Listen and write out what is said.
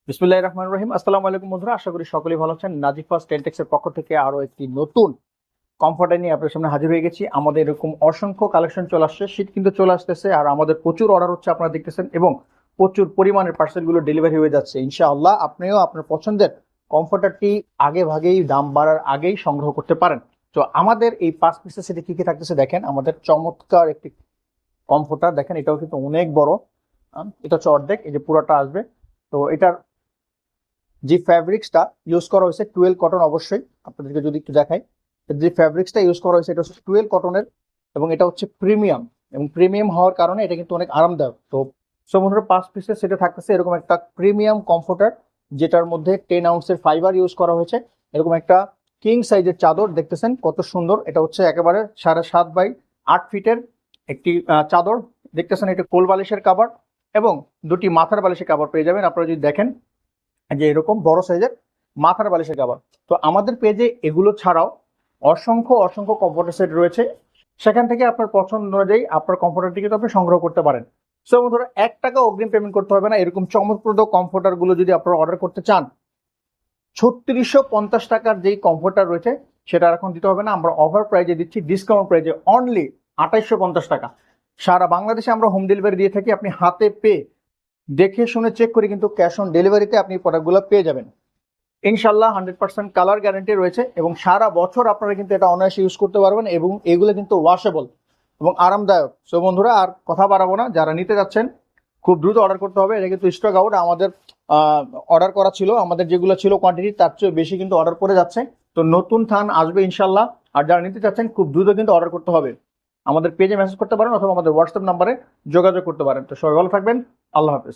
বিসমিল্লাহির রহমানির রহিম। আসসালামু আলাইকুম বন্ধুরা, আশা করি সকলেই ভালো আছেন। নাজিফাস টেলটেক্সের পক্ষ থেকে আরো একটি নতুন কমফর্টার নিয়ে আপনার সামনে হাজির হয়ে গেছি। আমাদের এরকম অসংখ্য কালেকশন চলে আসছে, শীত কিন্তু চলে আসতেছে, আর আমাদের প্রচুর অর্ডার হচ্ছে আপনারা দেখতেছেন, এবং প্রচুর পরিমাণের পার্সেলগুলো ডেলিভারি হয়ে যাচ্ছে। ইনশাআল্লাহ আপনিও আপনার পছন্দের কমফর্টারটি আগে ভাগেই, দাম বাড়ার আগেই সংগ্রহ করতে পারেন। তো আমাদের এই 5 পিসের সেটে কি কি থাকতেছে দেখেন। আমাদের চমৎকার একটি কমফর্টার দেখেন, এটাও কিন্তু অনেক বড়। এটা হচ্ছে অর্ধেক, এই যে পুরোটা আসবে। তো এটার যে ফ্যাব্রিক্সটা ইউজ করা হয়েছে টুয়েলভ কটন, অবশ্যই আপনাদেরকে যদি একটু দেখাই, যে ফ্যাব্রিক্সটা ইউজ করা হয়েছে এটা হচ্ছে টুয়েলভ কটনের, এবং এটা হচ্ছে প্রিমিয়াম। এবং প্রিমিয়াম হওয়ার কারণে এটা কিন্তু অনেক আরামদায়ক। তো সমুদ্র 5 পিসের সেটে থাকতেছে এরকম একটা প্রিমিয়াম কমফোর্টার, যেটার মধ্যে 10 আউন্সের ফাইবার ইউজ করা হয়েছে। এরকম একটা কিং সাইজের চাদর দেখতেছেন কত সুন্দর। এটা হচ্ছে একেবারে 7.5 বাই 8 ফিটের একটি চাদর দেখতেছেন। এটা কোল বালিশের কাভার এবং দুটি মাথার বালিশের কাভার পেয়ে যাবেন আপনারা যদি দেখেন, যে এরকম বড় সাইজের মাথার বালিশের কভার। তো আমাদের পেজে এগুলো ছাড়াও অসংখ্য অসংখ্য কমফোর্টার সেট রয়েছে, সেখান থেকে আপনার পছন্দ অনুযায়ী আপনার কমফোর্টারটি কিন্তু আপনি সংগ্রহ করতে পারেন। সো বন্ধুরা, 1 টাকা অগ্রিম পেমেন্ট করতে হবে না। এরকম চমকপ্রদ কমফোর্টার গুলো যদি আপনারা অর্ডার করতে চান, 3650 টাকার যেই কমফোর্টার রয়েছে সেটা এখন দিতে হবে না, আমরা অফার প্রাইজে দিচ্ছি, ডিসকাউন্ট প্রাইজে অনলি 2850 টাকা। সারা বাংলাদেশে আমরা হোম ডেলিভারি দিয়ে থাকি। আপনি হাতে পেয়ে দেখে শুনে চেক করে কিন্তু ক্যাশ অন ডেলিভারিতে আপনি প্রোডাক্টগুলো পেয়ে যাবেন। ইনশাল্লাহ 100% কালার গ্যারান্টি রয়েছে, এবং সারা বছর আপনারা কিন্তু এটা অনায়াসে ইউজ করতে পারবেন, এবং এগুলো কিন্তু ওয়াশেবল এবং আরামদায়ক। সো বন্ধুরা, আর কথা বাড়াবো না, যারা নিতে যাচ্ছেন খুব দ্রুত অর্ডার করতে হবে। এটা কিন্তু স্টক আউট, আমাদের অর্ডার করা ছিল, আমাদের যেগুলো ছিল কোয়ান্টিটি তার চেয়ে বেশি কিন্তু অর্ডার করে যাচ্ছে। তো নতুন থান আসবে ইনশাল্লাহ। আর যারা নিতে চাচ্ছেন খুব দ্রুত কিন্তু অর্ডার করতে হবে। আমাদের পেজে মেসেজ করতে পারেন অথবা আমাদের হোয়াটসঅ্যাপ নাম্বারে যোগাযোগ করতে পারেন। তো সবাই ভালো থাকবেন। আল্লাহ হাফেজ।